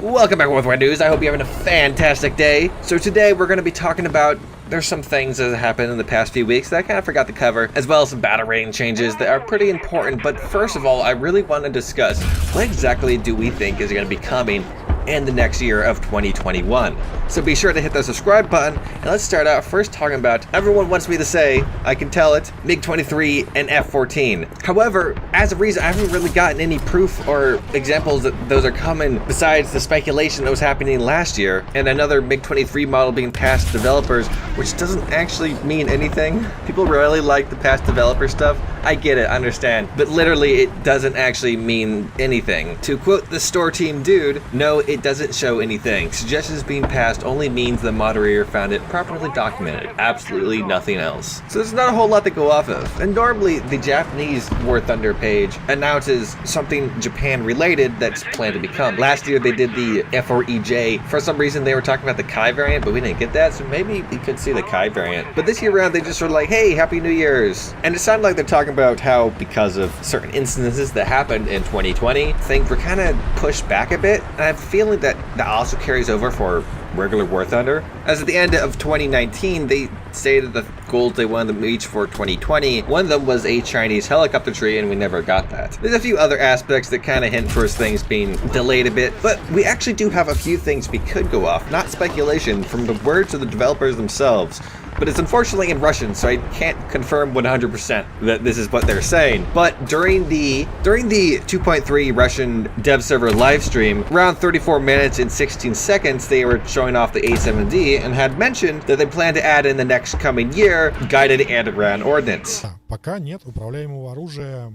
Welcome back with Worldwide News. I hope you're having a fantastic day. So today we're going to be talking about there's some things that have happened in the past few weeks that I kind of forgot to cover, as well as some battle rating changes that are pretty important. But first of all, I really want to discuss what exactly do we think is going to be coming in the next year of 2021. So be sure to hit the subscribe button, and let's start out first talking about, everyone wants me to say, I can tell it, MiG-23 and F-14. However, as of recent, I haven't really gotten any proof or examples that those are coming besides the speculation that was happening last year, and another MiG-23 model being past developers, which doesn't actually mean anything. People really like the past developer stuff. I get it, I understand, but literally it doesn't actually mean anything. To quote the store team dude, no, it doesn't show anything. Suggestions being passed only means the moderator found it properly documented. Absolutely nothing else. So there's not a whole lot to go off of. And normally the Japanese War Thunder page announces something Japan related that's planned to become. Last year they did the F4EJ. For some reason they were talking about the Kai variant, but we didn't get that, so maybe we could see the Kai variant. But this year around they just were like, hey, Happy New Year's. And it sounded like they're talking about how because of certain instances that happened in 2020, things were kind of pushed back a bit. And I have a feeling that also carries over for regular War Thunder. As at the end of 2019, they stated the goals they wanted to reach for 2020. One of them was a Chinese helicopter tree, and we never got that. There's a few other aspects that kind of hint towards things being delayed a bit, but we actually do have a few things we could go off, not speculation, from the words of the developers themselves. But it's unfortunately in Russian, so I can't confirm 100% that this is what they're saying. But during the 2.3 Russian dev server live stream, around 34 minutes and 16 seconds, they were showing off the A7D and had mentioned that they plan to add in the next coming year guided underground ordnance. Пока нет управляемого оружия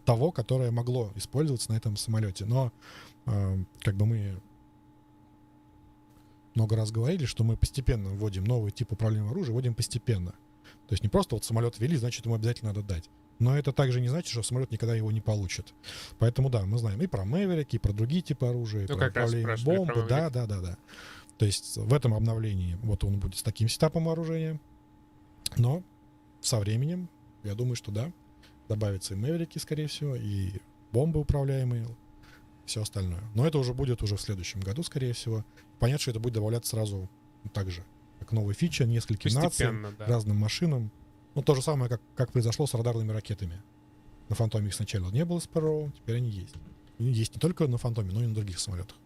того, которое могло использоваться на этом самолете. Но как бы мы много раз говорили, что мы постепенно вводим новый тип управляемого оружия, вводим постепенно. То есть не просто вот самолет ввели, значит, ему обязательно надо дать. Но это также не значит, что самолет никогда его не получит. Поэтому да, мы знаем и про Мэверики, и про другие типы оружия, и про управление бомбы. Да. То есть в этом обновлении вот он будет с таким сетапом вооружения. Но со временем, я думаю, что да, добавятся и Мэверики, скорее всего, и бомбы управляемые, все остальное. Но это уже будет уже в следующем году, скорее всего. Понятно, что это будет добавляться сразу так же, как новая фича, нескольким нациям, да, разным машинам. Ну, то же самое, как произошло с радарными ракетами. На Фантоме их сначала не было Sparrow, теперь они есть. И есть не только на Фантоме, но и на других самолетах.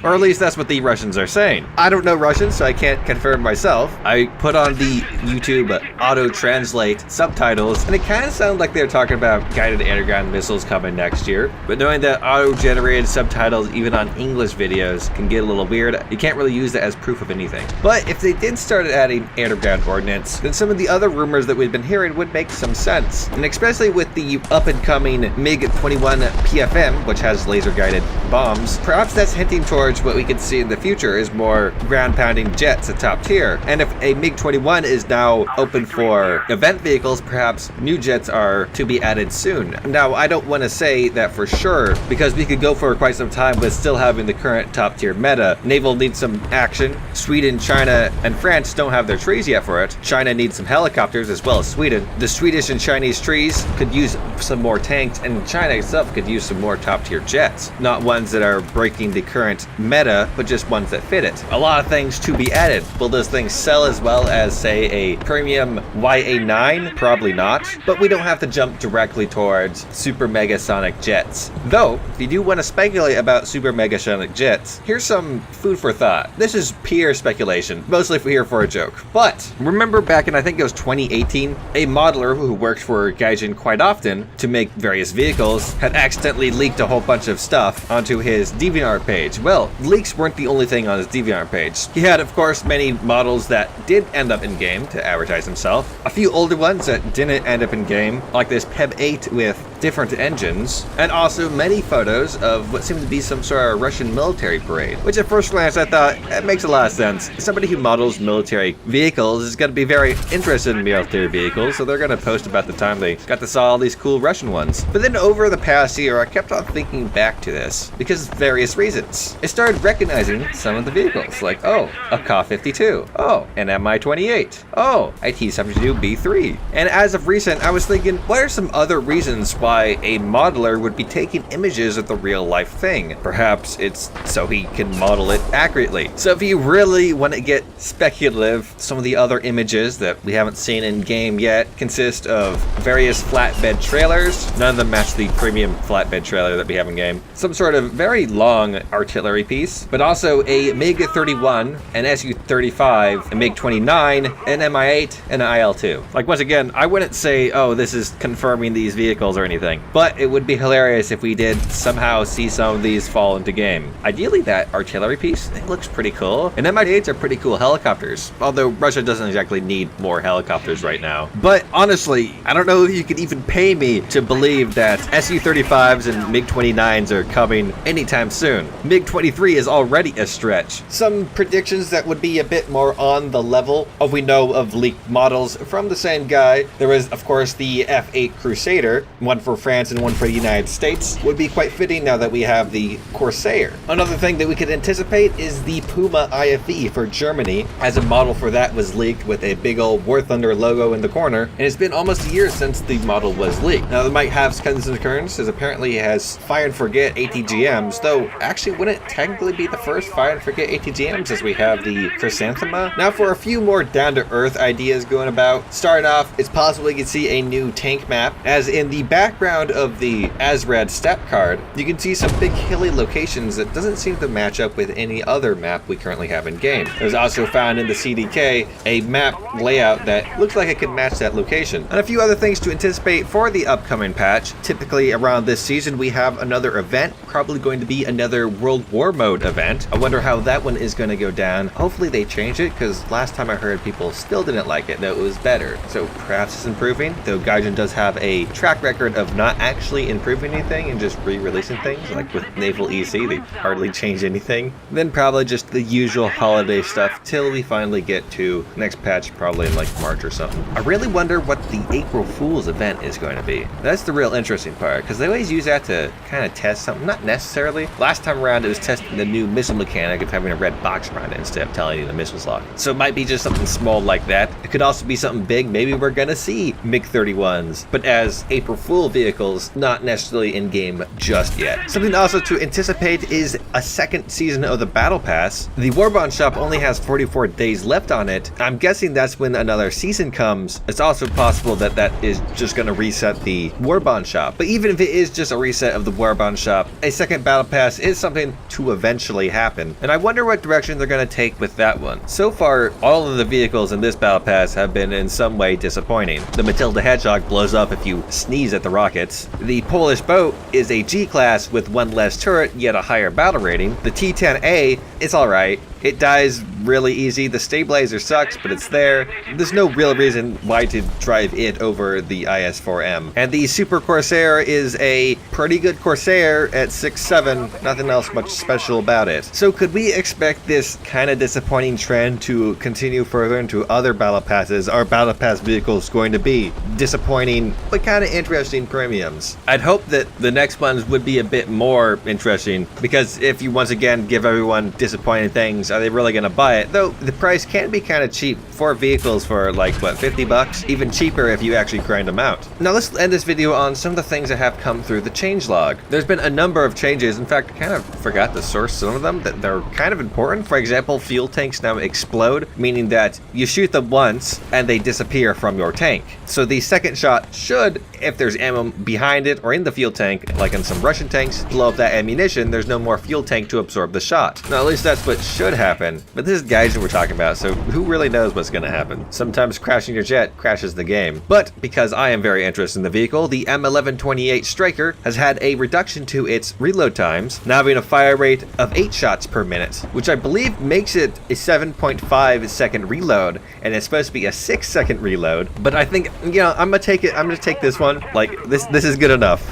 Or at least that's what the Russians are saying. I don't know Russian, so I can't confirm myself. I put on the YouTube auto-translate subtitles, and it kind of sounded like they were talking about guided underground missiles coming next year. But knowing that auto-generated subtitles, even on English videos, can get a little weird, you can't really use that as proof of anything. But if they did start adding underground ordnance, then some of the other rumors that we've been hearing would make some sense. And especially with the up-and-coming MiG-21 PFM, which has laser-guided bombs, perhaps that's hinting towards what we could see in the future is more ground-pounding jets at top tier. And if a MiG-21 is now open for event vehicles, perhaps new jets are to be added soon. Now, I don't want to say that for sure, because we could go for quite some time with still having the current top-tier meta. Naval needs some action. Sweden, China, and France don't have their trees yet for it. China needs some helicopters as well as Sweden. The Swedish and Chinese trees could use some more tanks, and China itself could use some more top-tier jets. Not ones that are breaking the current meta, but just ones that fit it. A lot of things to be added. Will those things sell as well as, say, a premium YA9? Probably not, but we don't have to jump directly towards super megasonic jets. Though, if you do want to speculate about super megasonic jets, here's some food for thought. This is pure speculation, mostly here for a joke. But remember back in, I think it was 2018, a modeler who worked for Gaijin quite often to make various vehicles had accidentally leaked a whole bunch of stuff onto his DeviantArt page. Well, leaks weren't the only thing on his DeviantArt page. He had, of course, many models that did end up in-game to advertise himself. A few older ones that didn't end up in-game, like this PEB 8 with different engines, and also many photos of what seemed to be some sort of Russian military parade, which at first glance I thought, it makes a lot of sense. Somebody who models military vehicles is going to be very interested in military vehicles, so they're going to post about the time they got to saw all these cool Russian ones. But then over the past year, I kept on thinking back to this, because of various reasons. I started recognizing some of the vehicles, like, oh, a Ka-52, oh, an Mi-28, oh, a T-72B3. And as of recent, I was thinking, what are some other reasons why why a modeler would be taking images of the real life thing. Perhaps it's so he can model it accurately. So if you really want to get speculative, some of the other images that we haven't seen in game yet consist of various flatbed trailers. None of them match the premium flatbed trailer that we have in game. Some sort of very long artillery piece, but also a MiG-31, an Su-35, a MiG-29, an Mi-8, and an IL-2. Like, once again, I wouldn't say, oh, this is confirming these vehicles or anything, but it would be hilarious if we did somehow see some of these fall into game. Ideally, that artillery piece, it looks pretty cool. And Mi-8s are pretty cool helicopters, although Russia doesn't exactly need more helicopters right now. But honestly, I don't know if you could even pay me to believe that Su-35s and MiG-29s are coming anytime soon. MiG-23 is already a stretch. Some predictions that would be a bit more on the level of we know of leaked models from the same guy. There was, of course, the F-8 Crusader, one for France and one for the United States, would be quite fitting now that we have the Corsair. Another thing that we could anticipate is the Puma IFE for Germany, as a model for that was leaked with a big old War Thunder logo in the corner, and it's been almost a year since the model was leaked. Now, they might have concerns, as apparently it has fire and forget ATGMs, though actually wouldn't it technically be the first fire and forget ATGMs, as we have the Chrysanthema. Now, for a few more down-to-earth ideas going about, starting off, it's possible you can see a new tank map, as in the background of the ASRAD step card, you can see some big hilly locations that doesn't seem to match up with any other map we currently have in game. There's also found in the CDK a map layout that looks like it could match that location. And a few other things to anticipate for the upcoming patch. Typically around this season we have another event, probably going to be another World War mode event. I wonder how that one is going to go down. Hopefully they change it, because last time I heard people still didn't like it, though it was better. So perhaps it's improving, though Gaijin does have a track record of not actually improving anything and just re-releasing things, like with Naval EC, they hardly change anything. Then probably just the usual holiday stuff till we finally get to next patch, probably in like March or something. I really wonder what the April Fool's event is going to be. That's the real interesting part, because they always use that to kind of test something. Not necessarily. Last time around it was testing the new missile mechanic of having a red box around it instead of telling you the missile's locked. So it might be just something small like that. It could also be something big. Maybe we're gonna see MiG-31s, but as April Fool vehicles, not necessarily in game just yet. Something also to anticipate is a second season of the Battle Pass. The Warbond shop only has 44 days left on it. I'm guessing that's when another season comes. It's also possible that that is just going to reset the Warbond shop. But even if it is just a reset of the Warbond shop, a second Battle Pass is something to eventually happen. And I wonder what direction they're going to take with that one. So far, all of the vehicles in this Battle Pass have been in some way disappointing. The Matilda Hedgehog blows up if you sneeze at the rockets. The Polish boat is a G-class with one less turret, yet a higher battle rating. The T-10A, it's alright. It dies really easy. The stabilizer sucks, but it's there. There's no real reason why to drive it over the IS-4M. And the Super Corsair is a pretty good Corsair at 6.7. Nothing else much special about it. So could we expect this kind of disappointing trend to continue further into other Battle Passes? Are Battle Pass vehicles going to be disappointing, but kind of interesting premiums? I'd hope that the next ones would be a bit more interesting, because if you once again give everyone disappointing things, are they really going to buy it? Though the price can be kind of cheap for vehicles for like, what, 50 bucks? Even cheaper if you actually grind them out. Now let's end this video on some of the things that have come through the changelog. There's been a number of changes. In fact, I kind of forgot to source some of them that they're kind of important. For example, fuel tanks now explode, meaning that you shoot them once and they disappear from your tank. So the second shot should, if there's ammo behind it or in the fuel tank, like in some Russian tanks, blow up that ammunition, there's no more fuel tank to absorb the shot. Now at least that's what should happen, but this is Gaijin we're talking about, so who really knows what's going to happen? Sometimes crashing your jet crashes the game. But because I am very interested in the vehicle, the M1128 Striker has had a reduction to its reload times, now having a fire rate of 8 shots per minute, which I believe makes it a 7.5 second reload, and it's supposed to be a 6 second reload. But I think, you know, I'm gonna take this one. Like, this is good enough.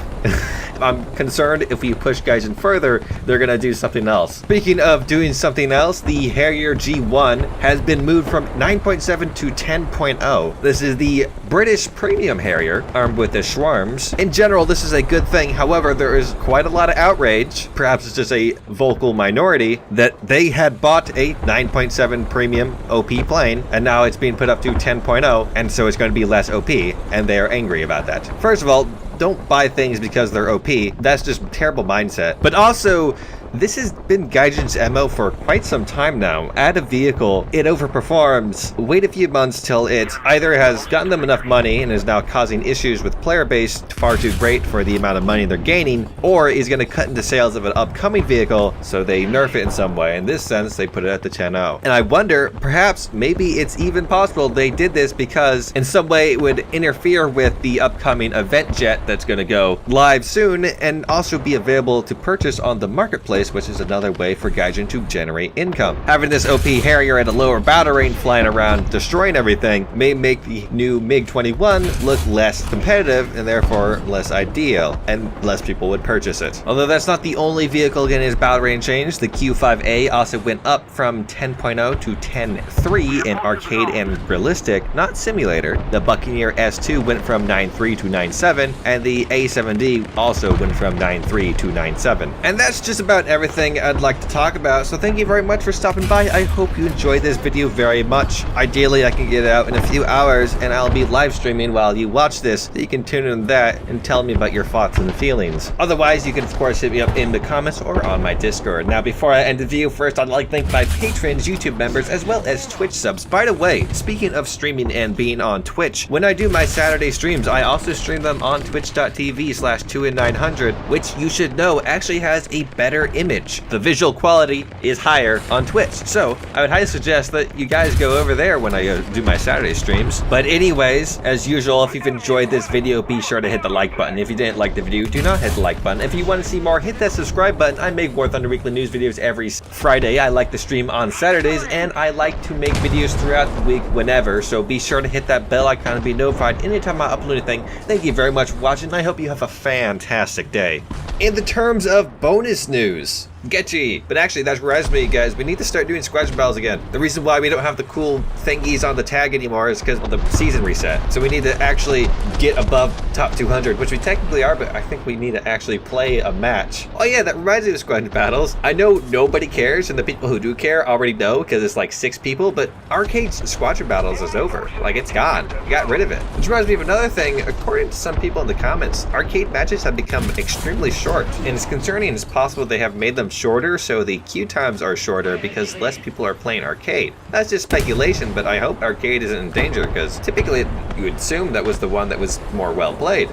I'm concerned if we push Gaijin further, they're gonna do something else. Speaking of doing something else, the Harrier G1 has been moved from 9.7 to 10.0. This is the British premium Harrier, armed with the Schwarms. In general, this is a good thing. However, there is quite a lot of outrage, perhaps it's just a vocal minority, that they had bought a 9.7 premium OP plane, and now it's being put up to 10.0, and so it's going to be less OP, and they are angry about that. First of all, don't buy things because they're OP. That's just terrible mindset. But also, this has been Gaijin's MO for quite some time now. Add a vehicle, it overperforms, wait a few months till it either has gotten them enough money and is now causing issues with player base far too great for the amount of money they're gaining, or is going to cut into sales of an upcoming vehicle, so they nerf it in some way. In this sense, they put it at the 10-0. And I wonder, perhaps, maybe it's even possible they did this because in some way it would interfere with the upcoming event jet that's going to go live soon and also be available to purchase on the marketplace, which is another way for Gaijin to generate income. Having this OP Harrier at a lower battle range flying around destroying everything may make the new MiG-21 look less competitive and therefore less ideal, and less people would purchase it. Although that's not the only vehicle getting its battle range changed, the Q5A also went up from 10.0 to 10.3 in arcade and realistic, not simulator. The Buccaneer S2 went from 9.3 to 9.7, and the A7D also went from 9.3 to 9.7. And that's just about everything I'd like to talk about, so thank you very much for stopping by. I hope you enjoyed this video very much. Ideally, I can get it out in a few hours, and I'll be live streaming while you watch this, so you can tune in to that and tell me about your thoughts and feelings. Otherwise, you can of course hit me up in the comments or on my Discord. Now, before I end the video, first I'd like to thank my patrons, YouTube members, as well as Twitch subs. By the way, speaking of streaming and being on Twitch, when I do my Saturday streams, I also stream them on twitch.tv/2in900, which you should know actually has a better image. The visual quality is higher on Twitch, so I would highly suggest that you guys go over there when I do my Saturday streams. But anyways, as usual, if you've enjoyed this video, be sure to hit the like button. If you didn't like the video, do not hit the like button. If you want to see more, hit that subscribe button. I make War Thunder Weekly News videos every Friday. I like to stream on Saturdays, and I like to make videos throughout the week whenever, so be sure to hit that bell icon and be notified anytime I upload anything. Thank you very much for watching, and I hope you have a fantastic day. In the terms of bonus news, Getchy. But actually, that reminds me, guys, we need to start doing squadron battles again. The reason why we don't have the cool thingies on the tag anymore is because of the season reset. So we need to actually get above top 200, which we technically are, but I think we need to actually play a match. Oh yeah, that reminds me of squadron battles. I know nobody cares, and the people who do care already know because it's like 6 people, but Arcade's squadron battles is over. Like, it's gone. We got rid of it. Which reminds me of another thing. According to some people in the comments, arcade matches have become extremely short, and it's concerning. It's possible they have made them shorter, so the queue times are shorter because less people are playing arcade. That's just speculation, but I hope arcade isn't in danger because typically you would assume that was the one that was more well played.